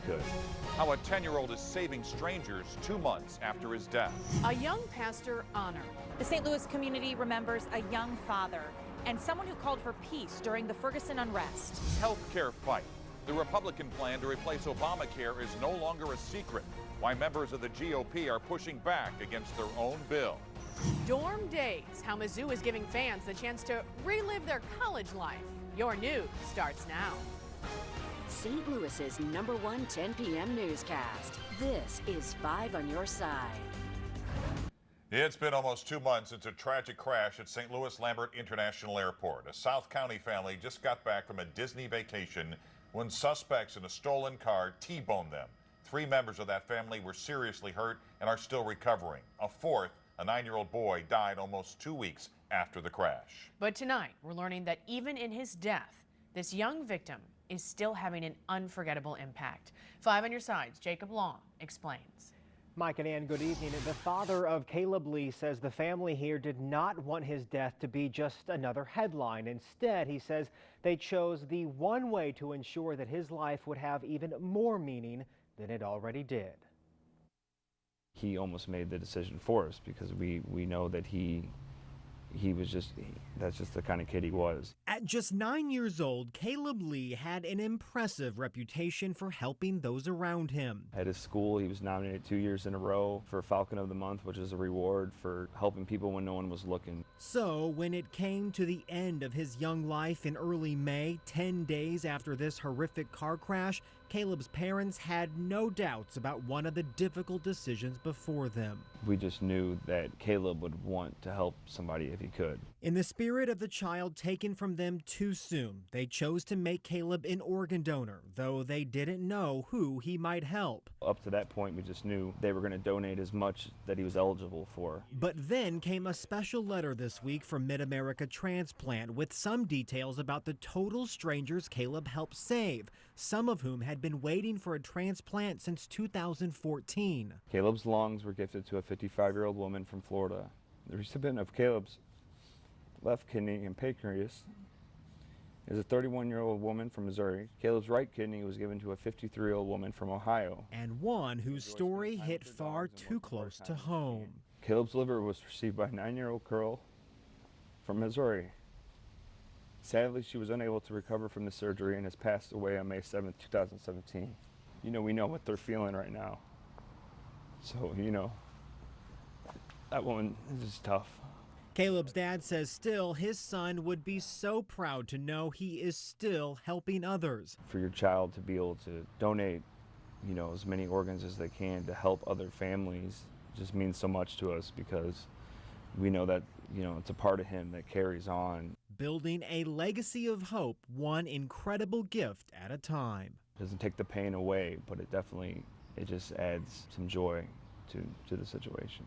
could. How a 10-year-old is saving strangers 2 months after his death. A young pastor honored. The St. Louis community remembers a young father and someone who called for peace during the Ferguson unrest. Healthcare fight. The Republican plan to replace Obamacare is no longer a secret. Why members of the GOP are pushing back against their own bill. Dorm days. How Mizzou is giving fans the chance to relive their college life. Your news starts now. St. Louis's #1 10 p.m. newscast. This is 5 on your side. It's been almost 2 months since a tragic crash at St. Louis Lambert International Airport. A South County family just got back from a Disney vacation when suspects in a stolen car T-boned them. 3 members of that family were seriously hurt and are still recovering. A fourth, a 9-year-old boy, died almost 2 weeks after the crash. But tonight, we're learning that even in his death, this young victim is still having an unforgettable impact. 5 on your sides, Jacob Long explains. Mike and Ann, good evening. The father of Caleb Lee says the family here did not want his death to be just another headline. Instead, he says they chose the one way to ensure that his life would have even more meaning than it already did. He almost made the decision for us because we know that that's just the kind of kid he was. At just 9 years old, Caleb Lee had an impressive reputation for helping those around him. At his school, he was nominated 2 years in a row for Falcon of the Month, which is a reward for helping people when no one was looking. So when it came to the end of his young life in early May, 10 days after this horrific car crash, Caleb's parents had no doubts about one of the difficult decisions before them. We just knew that Caleb would want to help somebody if he could. In the spirit of the child taken from them too soon, they chose to make Caleb an organ donor, though they didn't know who he might help. Up to that point, we just knew they were going to donate as much that he was eligible for. But then came a special letter this week from Mid-America Transplant with some details about the total strangers Caleb helped save, some of whom had been waiting for a transplant since 2014. Caleb's lungs were gifted to a 55-year-old woman from Florida. The recipient of Caleb's left kidney and pancreas is a 31-year-old woman from Missouri. Caleb's right kidney was given to a 53-year-old woman from Ohio. And one whose story hit far too close to home. Caleb's liver was received by a 9-year-old girl from Missouri. Sadly, she was unable to recover from the surgery and has passed away on May 7th, 2017. We know what they're feeling right now. So, that one is tough. Caleb's dad says still his son would be so proud to know he is still helping others. For your child to be able to donate, as many organs as they can to help other families just means so much to us because we know that, it's a part of him that carries on. Building a legacy of hope, one incredible gift at a time. It doesn't take the pain away, but it just adds some joy to the situation.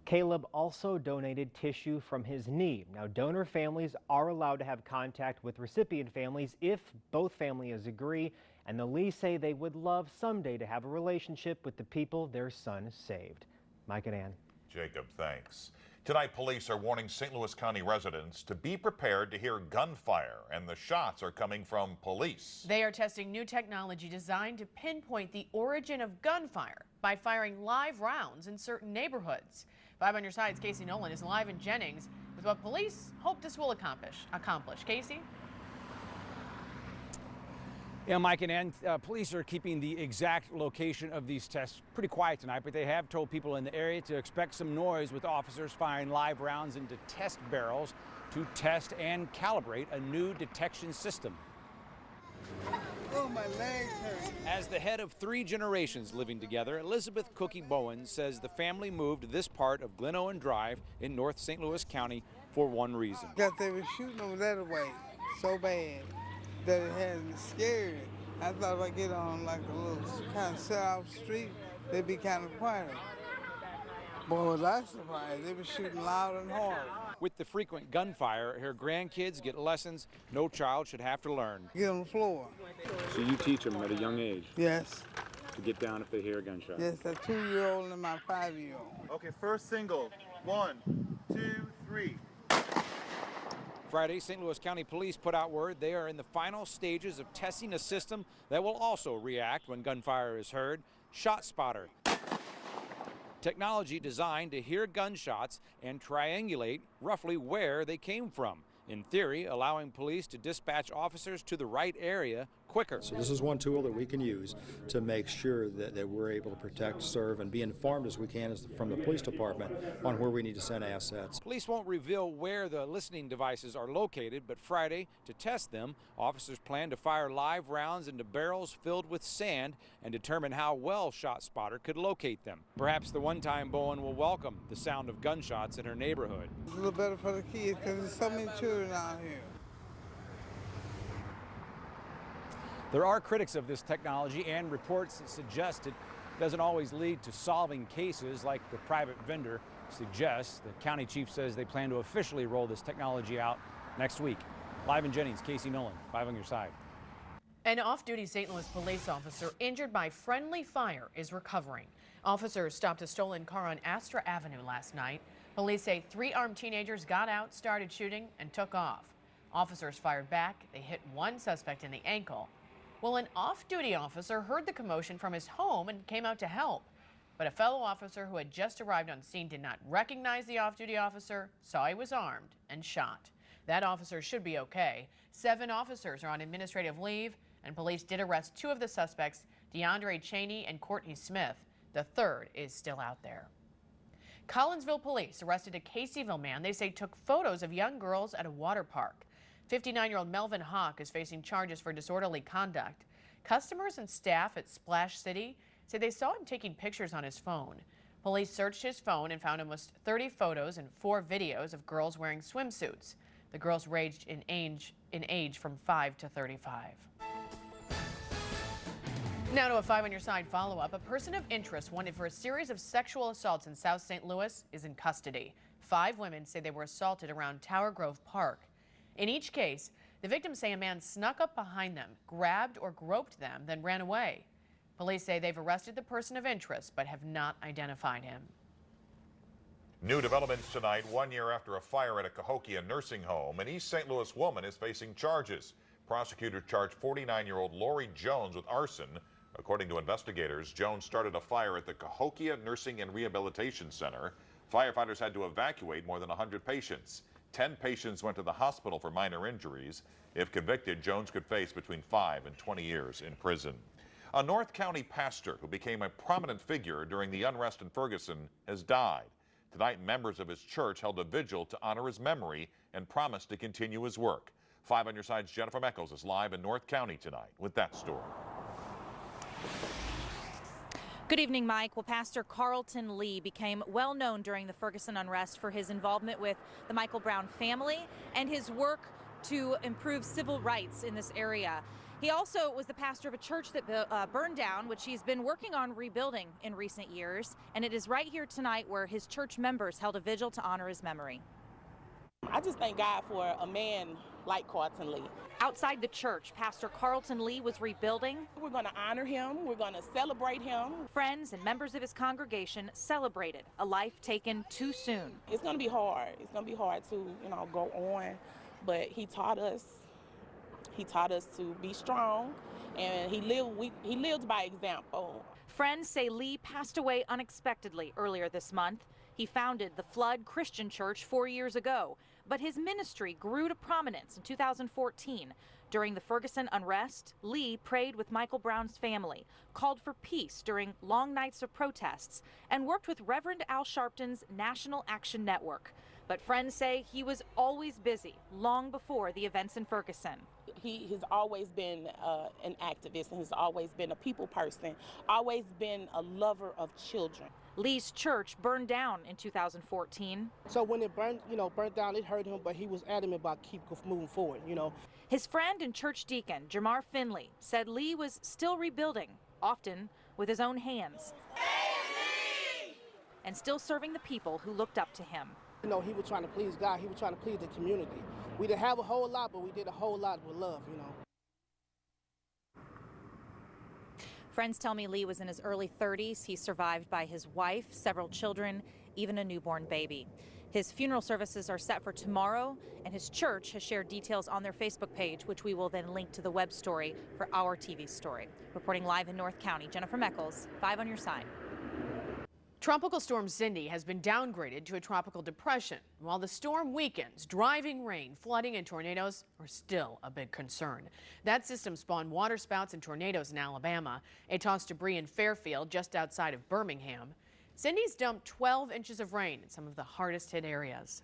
Caleb also donated tissue from his knee. Now, donor families are allowed to have contact with recipient families if both families agree, and the Lees say they would love someday to have a relationship with the people their son saved. Mike and Ann. Jacob, thanks. Tonight, police are warning St. Louis County residents to be prepared to hear gunfire, and the shots are coming from police. They are testing new technology designed to pinpoint the origin of gunfire by firing live rounds in certain neighborhoods. 5 on your sides, Casey Nolan is live in Jennings with what police hope this will accomplish. Casey? Yeah, Mike and Ann, police are keeping the exact location of these tests pretty quiet tonight, but they have told people in the area to expect some noise with officers firing live rounds into test barrels to test and calibrate a new detection system. Oh, my legs hurt. As the head of 3 generations living together, Elizabeth Cookie Bowen says the family moved this part of Glen Owen Drive in North St. Louis County for one reason. Because they were shooting over that way so bad that it had me scared. I thought if I get on like a little kind of set-off street, they'd be kind of quiet. Boy, was I surprised. They were shooting loud and hard. With the frequent gunfire, her grandkids get lessons no child should have to learn. Get on the floor. So you teach them at a young age? Yes. To get down if they hear a gunshot? Yes, a 2-year-old and my 5-year-old. Okay, first single. 1, 2, 3. Friday, St. Louis County Police put out word they are in the final stages of testing a system that will also react when gunfire is heard, ShotSpotter. Technology designed to hear gunshots and triangulate roughly where they came from. In theory, allowing police to dispatch officers to the right area quicker. So this is one tool that we can use to make sure that we're able to protect, serve, and be informed as we can from the police department on where we need to send assets. Police won't reveal where the listening devices are located, but Friday, to test them, officers plan to fire live rounds into barrels filled with sand and determine how well ShotSpotter could locate them. Perhaps the one-time Bowen will welcome the sound of gunshots in her neighborhood. It's a little better for the kids because there's so many children out here. There are critics of this technology and reports that suggest it doesn't always lead to solving cases like the private vendor suggests. The county chief says they plan to officially roll this technology out next week. Live in Jennings, Casey Nolan, 5 on your side. An off-duty St. Louis police officer injured by friendly fire is recovering. Officers stopped a stolen car on Astra Avenue last night. Police say 3 armed teenagers got out, started shooting, and took off. Officers fired back. They hit one suspect in the ankle. Well, an off-duty officer heard the commotion from his home and came out to help. But a fellow officer who had just arrived on scene did not recognize the off-duty officer, saw he was armed, and shot. That officer should be okay. 7 officers are on administrative leave, and police did arrest 2 of the suspects, DeAndre Cheney and Courtney Smith. The 3rd is still out there. Collinsville police arrested a Caseyville man they say took photos of young girls at a water park. 59-year-old Melvin Hawk is facing charges for disorderly conduct. Customers and staff at Splash City say they saw him taking pictures on his phone. Police searched his phone and found almost 30 photos and 4 videos of girls wearing swimsuits. The girls ranged in age from 5 to 35. Now to a 5 on your side follow-up. A person of interest wanted for a series of sexual assaults in South St. Louis is in custody. 5 women say they were assaulted around Tower Grove Park. In each case, the victims say a man snuck up behind them, grabbed or groped them, then ran away. Police say they've arrested the person of interest but have not identified him. New developments tonight, 1 year after a fire at a Cahokia nursing home. An East St. Louis woman is facing charges. Prosecutors charged 49-year-old Lori Jones with arson. According to investigators, Jones started a fire at the Cahokia Nursing and Rehabilitation Center. Firefighters had to evacuate more than 100 patients. 10 patients went to the hospital for minor injuries. If convicted, Jones could face between 5 and 20 years in prison. A North County pastor who became a prominent figure during the unrest in Ferguson has died. Tonight, members of his church held a vigil to honor his memory and promised to continue his work. 5 on your side's Jennifer Meckles is live in North County tonight with that story. Good evening, Mike. Well, Pastor Carlton Lee became well known during the Ferguson unrest for his involvement with the Michael Brown family and his work to improve civil rights in this area. He also was the pastor of a church that burned down, which he's been working on rebuilding in recent years. And it is right here tonight where his church members held a vigil to honor his memory. I just thank God for a man like Carlton Lee. Outside the church, Pastor Carlton Lee was rebuilding. We're going to honor him. We're going to celebrate him. Friends and members of his congregation celebrated a life taken too soon. It's going to be hard. It's going to be hard to, go on. But he taught us. He taught us to be strong, and he lived by example. Friends say Lee passed away unexpectedly earlier this month. He founded the Flood Christian Church 4 years ago, but his ministry grew to prominence in 2014. During the Ferguson unrest, Lee prayed with Michael Brown's family, called for peace during long nights of protests, and worked with Reverend Al Sharpton's National Action Network. But friends say he was always busy long before the events in Ferguson. He has always been an activist, and has always been a people person, always been a lover of children. Lee's church burned down in 2014. So when it burned down, it hurt him, but he was adamant about keep moving forward, His friend and church deacon, Jamar Finley, said Lee was still rebuilding, often with his own hands, and still serving the people who looked up to him. He was trying to please God. He was trying to please the community. We didn't have a whole lot, but we did a whole lot with love, Friends tell me Lee was in his early 30s. He's survived by his wife, several children, even a newborn baby. His funeral services are set for tomorrow, and his church has shared details on their Facebook page, which we will then link to the web story for our TV story. Reporting live in North County, Jennifer Meckles, 5 on your side. Tropical storm Cindy has been downgraded to a tropical depression. While the storm weakens, driving rain, flooding, and tornadoes are still a big concern. That system spawned waterspouts and tornadoes in Alabama. It tossed debris in Fairfield, just outside of Birmingham. Cindy's dumped 12 inches of rain in some of the hardest hit areas.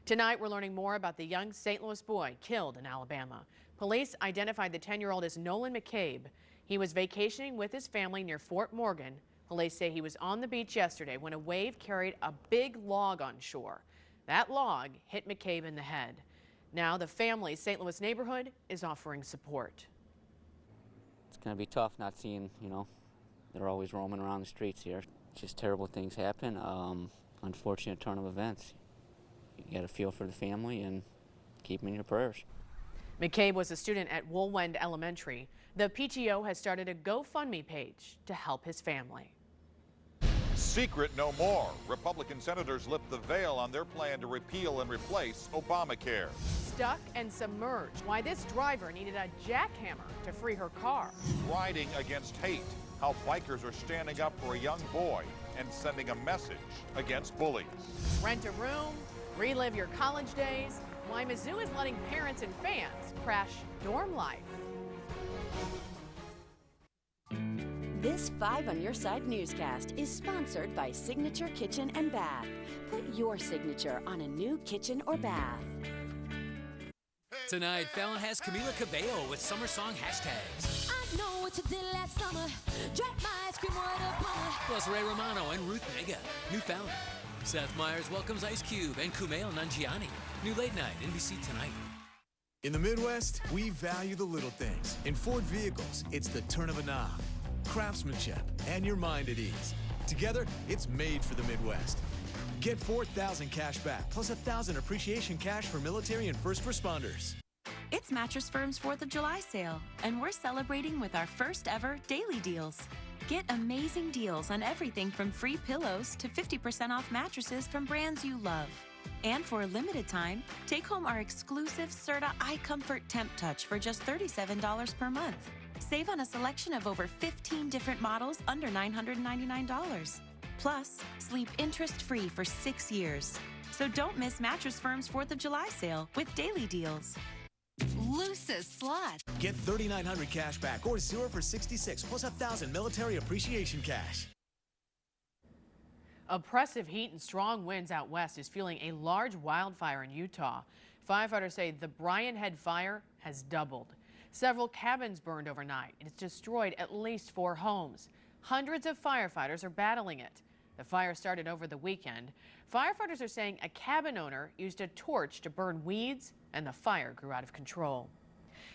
Tonight, we're learning more about the young St. Louis boy killed in Alabama. Police identified the 10-year-old as Nolan McCabe. He was vacationing with his family near Fort Morgan. Police say he was on the beach yesterday when a wave carried a big log on shore. That log hit McCabe in the head. Now the family's St. Louis neighborhood is offering support. It's going to be tough not seeing, they're always roaming around the streets here. Just terrible things happen, unfortunate turn of events. You got to feel for the family and keep them in your prayers. McCabe was a student at Woolwend Elementary. The PTO has started a GoFundMe page to help his family. Secret no more. Republican senators lift the veil on their plan to repeal and replace Obamacare. Stuck and submerged. Why this driver needed a jackhammer to free her car. Riding against hate. How bikers are standing up for a young boy and sending a message against bullies. Rent a room, relive your college days. Why Mizzou is letting parents and fans crash dorm life. This 5 on Your Side newscast is sponsored by Signature Kitchen and Bath. Put your signature on a new kitchen or bath. Tonight, Fallon has Camila Cabello with summer song hashtags. I know what you did last summer. Drop my ice cream water upon. Plus Ray Romano and Ruth Mega. New Fallon. Seth Meyers welcomes Ice Cube and Kumail Nanjiani. New Late Night, NBC Tonight. In the Midwest, we value the little things. In Ford vehicles, it's the turn of a knob, craftsmanship, and your mind at ease. Together, it's made for the Midwest. Get $4,000 cash back, plus $1,000 appreciation cash for military and first responders. It's Mattress Firm's 4th of July sale, and we're celebrating with our first ever daily deals. Get amazing deals on everything from free pillows to 50% off mattresses from brands you love. And for a limited time, take home our exclusive Serta iComfort Temp Touch for just $37 per month. Save on a selection of over 15 different models under $999. Plus, sleep interest-free for 6 years. So don't miss Mattress Firm's 4th of July sale with daily deals. Loosest slot. Get $3,900 cash back or 0 for 66 plus $1,000 military appreciation cash. Oppressive heat and strong winds out west is fueling a large wildfire in Utah. Firefighters say the Bryan Head fire has doubled. Several cabins burned overnight. It's destroyed at least 4 homes. Hundreds of firefighters are battling it. The fire started over the weekend. Firefighters are saying a cabin owner used a torch to burn weeds and the fire grew out of control.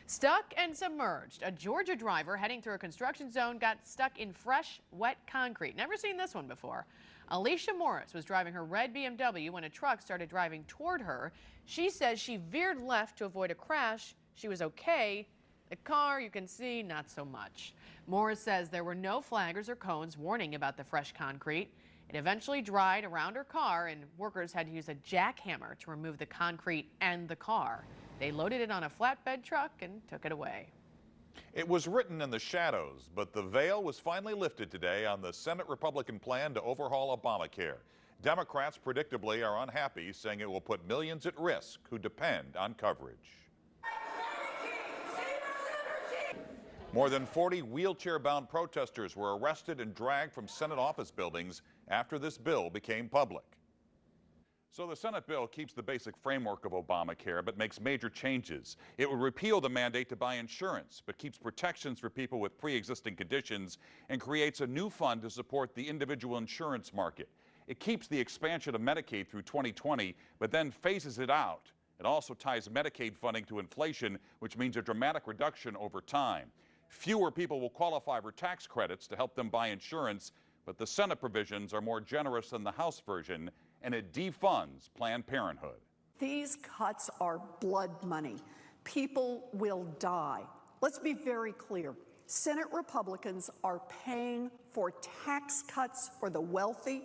Stuck and submerged. A Georgia driver heading through a construction zone got stuck in fresh, wet concrete. Never seen this one before. Alicia Morris was driving her red BMW when a truck started driving toward her. She says she veered left to avoid a crash. She was okay. The car, you can see, not so much. Morris says there were no flaggers or cones warning about the fresh concrete. It eventually dried around her car, and workers had to use a jackhammer to remove the concrete and the car. They loaded it on a flatbed truck and took it away. It was written in the shadows, but the veil was finally lifted today on the Senate Republican plan to overhaul Obamacare. Democrats predictably are unhappy, saying it will put millions at risk who depend on coverage. More than 40 wheelchair-bound protesters were arrested and dragged from Senate office buildings after this bill became public. So the Senate bill keeps the basic framework of Obamacare, but makes major changes. It would repeal the mandate to buy insurance, but keeps protections for people with pre-existing conditions and creates a new fund to support the individual insurance market. It keeps the expansion of Medicaid through 2020, but then phases it out. It also ties Medicaid funding to inflation, which means a dramatic reduction over time. Fewer people will qualify for tax credits to help them buy insurance, but the Senate provisions are more generous than the House version, and it defunds Planned Parenthood. These cuts are blood money. People will die. Let's be very clear. Senate Republicans are paying for tax cuts for the wealthy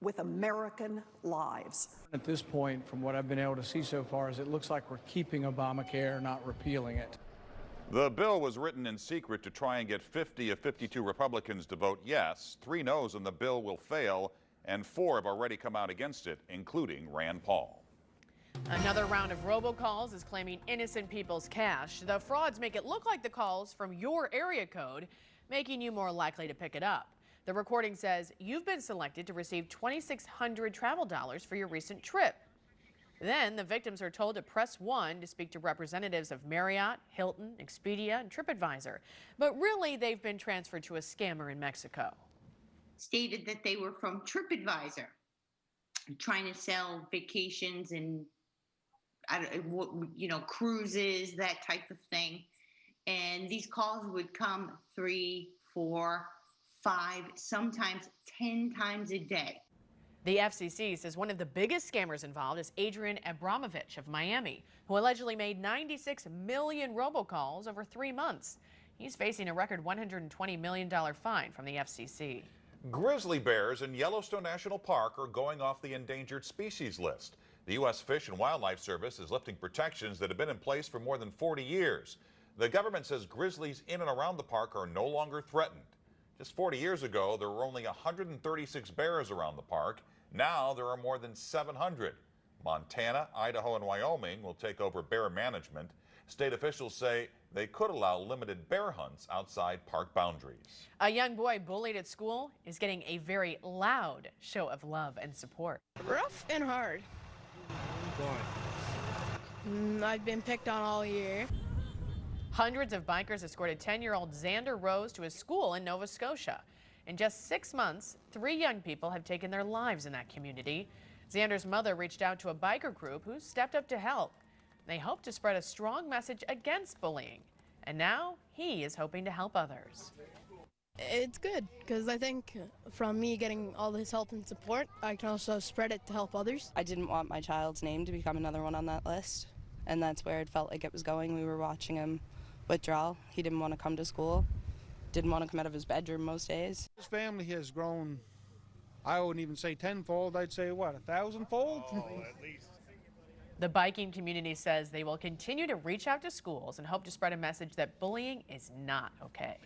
with American lives. At this point, from what I've been able to see so far, is it looks like we're keeping Obamacare, not repealing it. The bill was written in secret to try and get 50 of 52 Republicans to vote yes. 3 no's and the bill will fail, and 4 have already come out against it, including Rand Paul. Another round of robocalls is claiming innocent people's cash. The frauds make it look like the calls from your area code, making you more likely to pick it up. The recording says you've been selected to receive $2,600 travel dollars for your recent trip. Then the victims are told to press 1 to speak to representatives of Marriott, Hilton, Expedia, and TripAdvisor. But really, they've been transferred to a scammer in Mexico. Stated that they were from TripAdvisor, trying to sell vacations and cruises, that type of thing. And these calls would come 3, 4, 5, sometimes 10 times a day. The FCC says one of the biggest scammers involved is Adrian Abramovich of Miami, who allegedly made 96 million robocalls over 3 months. He's facing a record $120 million fine from the FCC. Grizzly bears in Yellowstone National Park are going off the endangered species list. The U.S. Fish and Wildlife Service is lifting protections that have been in place for more than 40 years. The government says grizzlies in and around the park are no longer threatened. Just 40 years ago, there were only 136 bears around the park. Now there are more than 700. Montana, Idaho, and Wyoming will take over bear management. State officials say they could allow limited bear hunts outside park boundaries. A young boy bullied at school is getting a very loud show of love and support. Rough and hard. I've been picked on all year. Hundreds of bikers escorted 10-year-old Xander Rose to his school in Nova Scotia. In just 6 months, 3 young people have taken their lives in that community. Xander's mother reached out to a biker group who stepped up to help. They hope to spread a strong message against bullying. And now he is hoping to help others. It's good because I think from me getting all this help and support, I can also spread it to help others. I didn't want my child's name to become another one on that list, and that's where it felt like it was going. We were watching him withdraw. He didn't want to come to school, didn't want to come out of his bedroom most days. His family has grown, I wouldn't even say tenfold, I'd say what, 1,000-fold? Oh, at least. The biking community says they will continue to reach out to schools and hope to spread a message that bullying is not okay.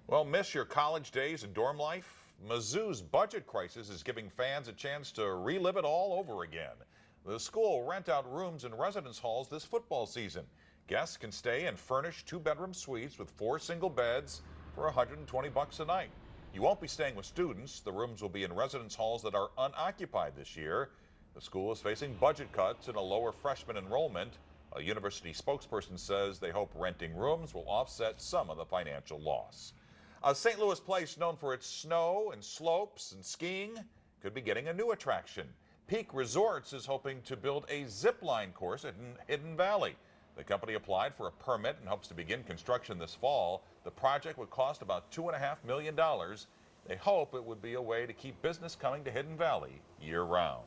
Well, miss your college days and dorm life? Mizzou's budget crisis is giving fans a chance to relive it all over again. The school will rent out rooms in residence halls this football season. Guests can stay in furnished 2-bedroom suites with 4 single beds for $120 a night. You won't be staying with students. The rooms will be in residence halls that are unoccupied this year. The school is facing budget cuts and a lower freshman enrollment. A university spokesperson says they hope renting rooms will offset some of the financial loss. A St. Louis place known for its snow and slopes and skiing could be getting a new attraction. Peak Resorts is hoping to build a zip line course at Hidden Valley. The company applied for a permit and hopes to begin construction this fall. The project would cost about $2.5 million. They hope it would be a way to keep business coming to Hidden Valley year-round.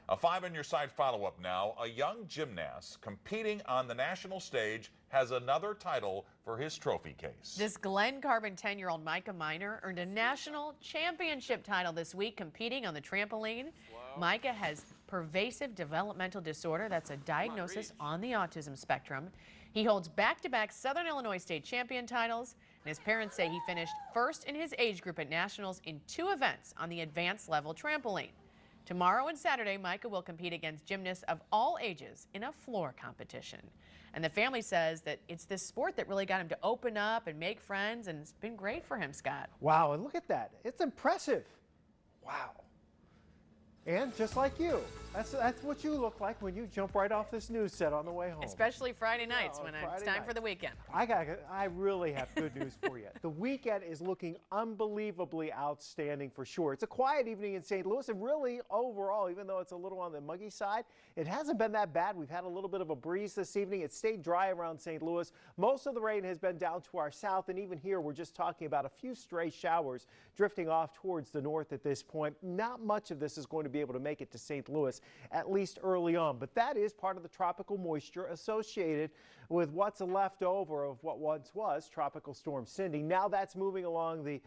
A 5 on your side follow-up now. A young gymnast competing on the national stage has another title for his trophy case. This Glen Carbon 10-year-old Micah Minor earned a national championship title this week competing on the trampoline. Micah has pervasive developmental disorder. That's a diagnosis on the autism spectrum. He holds back-to-back Southern Illinois state champion titles, and his parents say he finished first in his age group at nationals in 2 events on the advanced level trampoline. Tomorrow and Saturday, Micah will compete against gymnasts of all ages in a floor competition. And the family says that it's this sport that really got him to open up and make friends, and it's been great for him, Scott. Wow, and look at that. It's impressive. Wow. And just like you, that's what you look like when you jump right off this news set on the way home. Especially Friday nights when it's time for the weekend. I really have good news for you. The weekend is looking unbelievably outstanding for sure. It's a quiet evening in St. Louis, and really overall, even though it's a little on the muggy side, it hasn't been that bad. We've had a little bit of a breeze this evening. It stayed dry around St. Louis. Most of the rain has been down to our south, and even here we're just talking about a few stray showers drifting off towards the north at this point. Not much of this is going to be able to make it to St. Louis, at least early on, but that is part of the tropical moisture associated with what's left over of what once was Tropical Storm Cindy. Now that's moving along the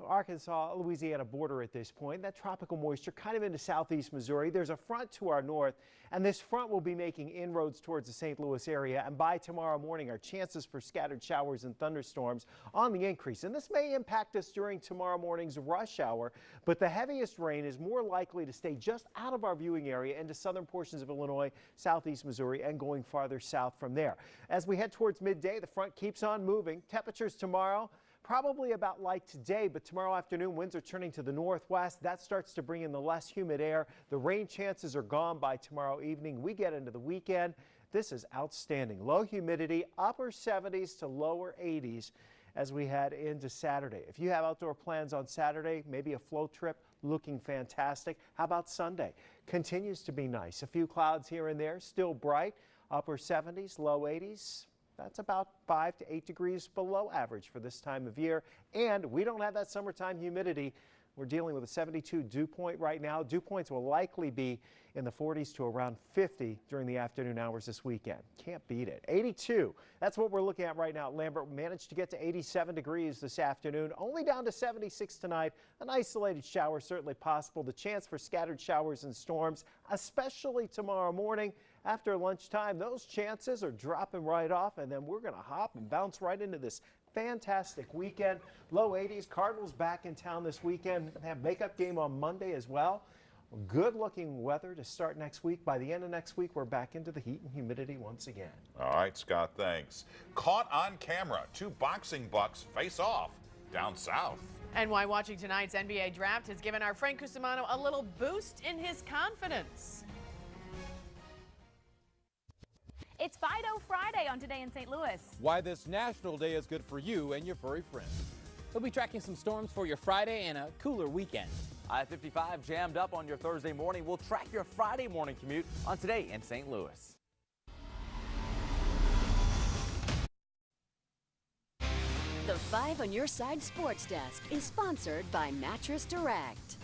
Arkansas-Louisiana border at this point. That tropical moisture kind of into southeast Missouri. There's a front to our north, and this front will be making inroads towards the St. Louis area. And by tomorrow morning, our chances for scattered showers and thunderstorms on the increase. And this may impact us during tomorrow morning's rush hour, but the heaviest rain is more likely to stay just out of our viewing area into southern portions of Illinois, southeast Missouri, and going farther south from there. As we head towards midday, the front keeps on moving. Temperatures tomorrow, probably about like today, but tomorrow afternoon winds are turning to the northwest. That starts to bring in the less humid air. The rain chances are gone by tomorrow evening. We get into the weekend. This is outstanding. Low humidity, upper 70s to lower 80s as we head into Saturday. If you have outdoor plans on Saturday, maybe a float trip, looking fantastic. How about Sunday? Continues to be nice. A few clouds here and there, still bright, upper 70s, low 80s. That's about 5 to 8 degrees below average for this time of year. And we don't have that summertime humidity. We're dealing with a 72 dew point right now. Dew points will likely be in the 40s to around 50 during the afternoon hours this weekend. Can't beat it. 82. That's what we're looking at right now. Lambert managed to get to 87 degrees this afternoon, only down to 76 tonight. An isolated shower certainly possible. The chance for scattered showers and storms, especially tomorrow morning. After lunchtime, those chances are dropping right off, and then we're going to hop and bounce right into this fantastic weekend. Low 80s. Cardinals back in town this weekend. Have makeup game on Monday as well. Good looking weather to start next week. By the end of next week, we're back into the heat and humidity once again. All right, Scott, thanks. Caught on camera, 2 boxing bucks face off down south. And why watching tonight's NBA draft has given our Frank Cusimano a little boost in his confidence. It's Fido Friday on Today in St. Louis. Why this National Day is good for you and your furry friends. We'll be tracking some storms for your Friday and a cooler weekend. I-55 jammed up on your Thursday morning. We'll track your Friday morning commute on Today in St. Louis. The 5 on Your Side Sports Desk is sponsored by Mattress Direct.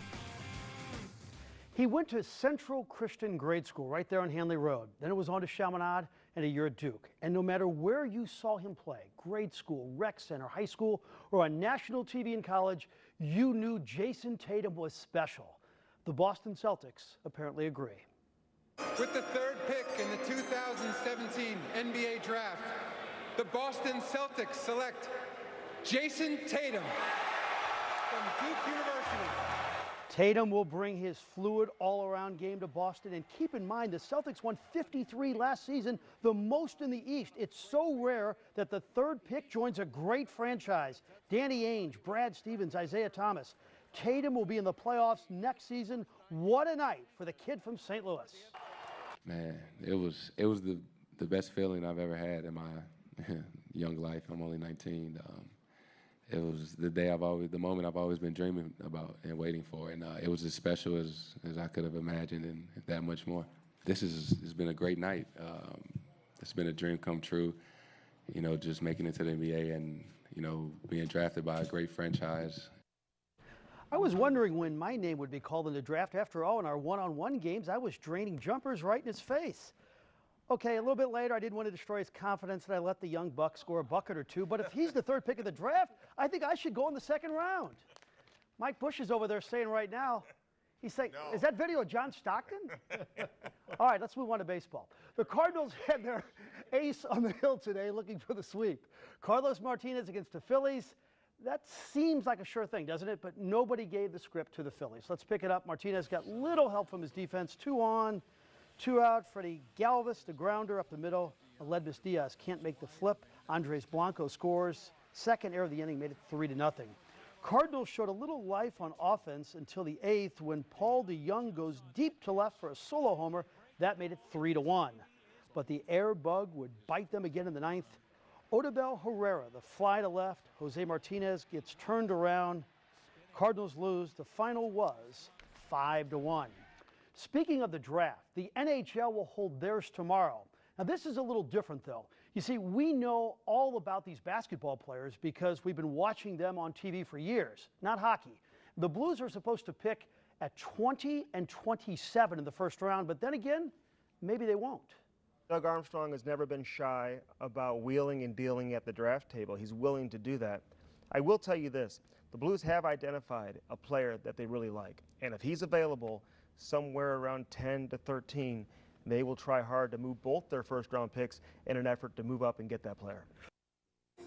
He went to Central Christian Grade School right there on Hanley Road. Then it was on to Chaminade and a year at Duke. And no matter where you saw him play, grade school, rec center, high school, or on national TV in college, you knew Jason Tatum was special. The Boston Celtics apparently agree. With the 3rd pick in the 2017 NBA Draft, the Boston Celtics select Jason Tatum from Duke University. Tatum will bring his fluid all-around game to Boston. And keep in mind, the Celtics won 53 last season, the most in the East. It's so rare that the 3rd pick joins a great franchise. Danny Ainge, Brad Stevens, Isaiah Thomas. Tatum will be in the playoffs next season. What a night for the kid from St. Louis. Man, it was the best feeling I've ever had in my young life. I'm only 19. It was the moment I've always been dreaming about and waiting for, and it was as special as I could have imagined, and that much more. This has been a great night. It's been a dream come true, you know, just making it to the NBA and, you know, being drafted by a great franchise. I was wondering when my name would be called in the draft. After all, in our one-on-one games, I was draining jumpers right in his face. Okay, a little bit later, I didn't want to destroy his confidence, and I let the young buck score a bucket or two. But if he's the 3rd pick of the draft, I think I should go in the 2nd round. Mike Bush is over there saying right now, he's saying, no. Is that video of John Stockton? All right, let's move on to baseball. The Cardinals had their ace on the hill today looking for the sweep. Carlos Martinez against the Phillies. That seems like a sure thing, doesn't it? But nobody gave the script to the Phillies. Let's pick it up. Martinez got little help from his defense. 2 on. 2 out. Freddie Galvis, the grounder up the middle. Aledmus Diaz can't make the flip. Andres Blanco scores. 2nd error of the inning made it 3-0. Cardinals showed a little life on offense until the 8th when Paul DeJong goes deep to left for a solo homer. That made it 3-1. But the air bug would bite them again in the 9th. Odubel Herrera, the fly to left. Jose Martinez gets turned around. Cardinals lose. The final was 5-1. Speaking of the draft, the NHL will hold theirs tomorrow. Now, this is a little different, though. You see, we know all about these basketball players because we've been watching them on TV for years, not hockey. The Blues are supposed to pick at 20 and 27 in the 1st round, but then again, maybe they won't. Doug Armstrong has never been shy about wheeling and dealing at the draft table. He's willing to do that. I will tell you this. The Blues have identified a player that they really like, and if he's available somewhere around 10 to 13, they will try hard to move both their first-round picks in an effort to move up and get that player.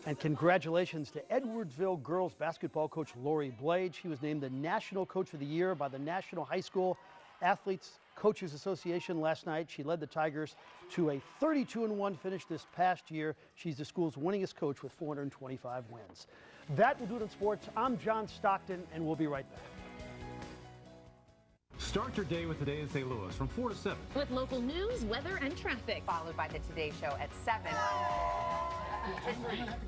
And congratulations to Edwardsville girls basketball coach Lori Blade. She was named the National Coach of the Year by the National High School Athletes Coaches Association last night. She led the Tigers to a 32-1 finish this past year. She's the school's winningest coach with 425 wins. That will do it in sports. I'm John Stockton, and we'll be right back. Start your day with Today in St. Louis from 4 to 7. With local news, weather, and traffic. Followed by the Today Show at 7.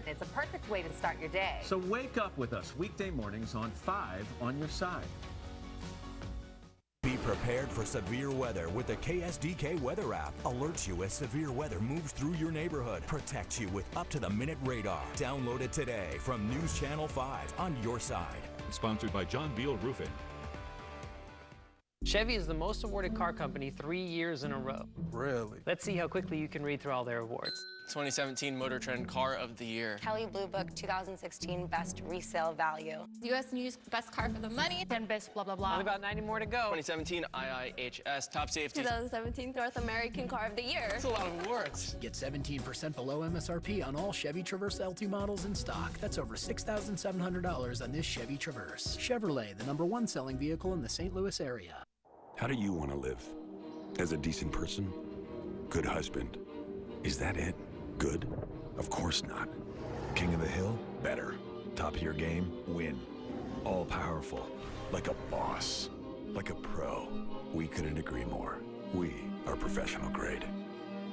It's a perfect way to start your day. So wake up with us weekday mornings on 5 on your side. Be prepared for severe weather with the KSDK weather app. Alerts you as severe weather moves through your neighborhood. Protects you with up-to-the-minute radar. Download it today from News Channel 5 on your side. Sponsored by John Beal Roofing. Chevy is the most awarded car company 3 years in a row. Really? Let's see how quickly you can read through all their awards. 2017 Motor Trend Car of the Year. Kelley Blue Book 2016 Best Resale Value. U.S. News Best Car for the Money. 10 best blah, blah, blah. Only about 90 more to go. 2017 IIHS Top Safety. 2017 North American Car of the Year. That's a lot of awards. Get 17% below MSRP on all Chevy Traverse LT models in stock. That's over $6,700 on this Chevy Traverse. Chevrolet, the #1 selling vehicle in the St. Louis area. How do you want to live? As a decent person? Good husband? Is that it? Good? Of course not. King of the Hill? Better. Top of your game? Win. All powerful. Like a boss. Like a pro. We couldn't agree more. We are professional grade.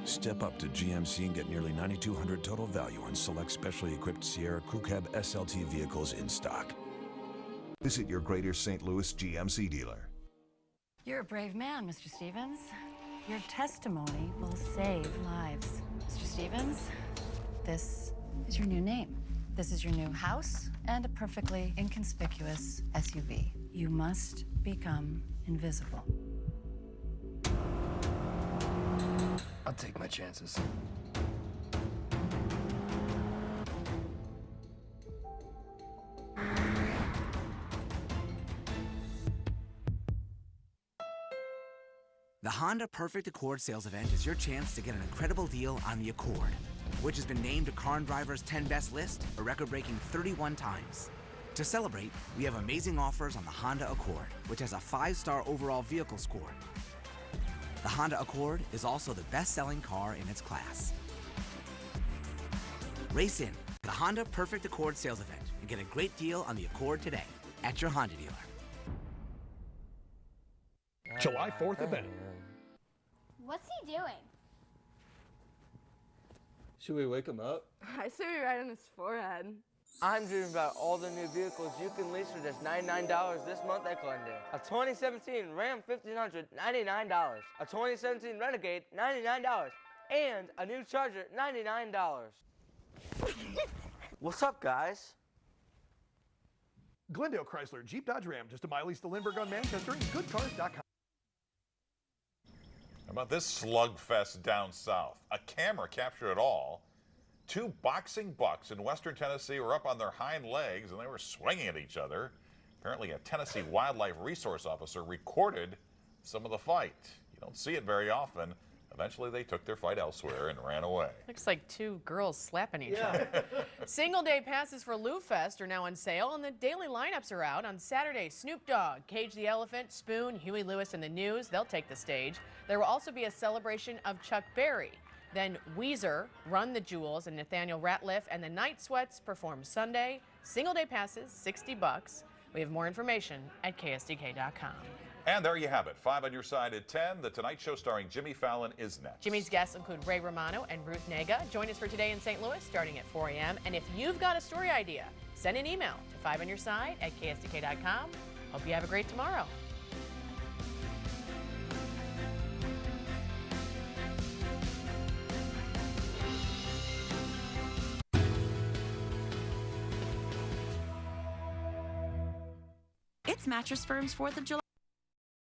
Step up to GMC and get nearly $9,200 total value on select specially equipped Sierra Crew Cab SLT vehicles in stock. Visit your Greater St. Louis GMC dealer. You're a brave man, Mr. Stevens. Your testimony will save lives. Mr. Stevens, this is your new name. This is your new house and a perfectly inconspicuous SUV. You must become invisible. I'll take my chances. The Honda Perfect Accord sales event is your chance to get an incredible deal on the Accord, which has been named to Car and Driver's 10 Best list a record-breaking 31 times. To celebrate, we have amazing offers on the Honda Accord, which has a 5-star overall vehicle score. The Honda Accord is also the best-selling car in its class. Race in the Honda Perfect Accord sales event and get a great deal on the Accord today at your Honda dealer. July 4th event. What's he doing? Should we wake him up? I see me right on his forehead. I'm dreaming about all the new vehicles you can lease for just $99 this month at Glendale. A 2017 Ram 1500, $99. A 2017 Renegade, $99. And a new Charger, $99. What's up, guys? Glendale Chrysler Jeep Dodge Ram, just a mile east of Lindbergh on Manchester, and goodcars.com. How about this slugfest down south? A camera captured it all. Two boxing bucks in western Tennessee were up on their hind legs and they were swinging at each other. Apparently a Tennessee wildlife resource officer recorded some of the fight. You don't see it very often. Eventually they took their fight elsewhere and ran away. Looks like two girls slapping each other. Single-day passes for Lou Fest are now on sale, and the daily lineups are out. On Saturday, Snoop Dogg, Cage the Elephant, Spoon, Huey Lewis, and the News, they'll take the stage. There will also be a celebration of Chuck Berry. Then Weezer, Run the Jewels, and Nathaniel Ratliff, and the Night Sweats perform Sunday. Single-day passes, $60. We have more information at KSDK.com. And there you have it. 5 on your side at 10. The Tonight Show starring Jimmy Fallon is next. Jimmy's guests include Ray Romano and Ruth Nega. Join us for Today in St. Louis starting at 4 a.m. And if you've got a story idea, send an email to 5onyourside at KSDK.com. Hope you have a great tomorrow. It's Mattress Firm's 4th of July.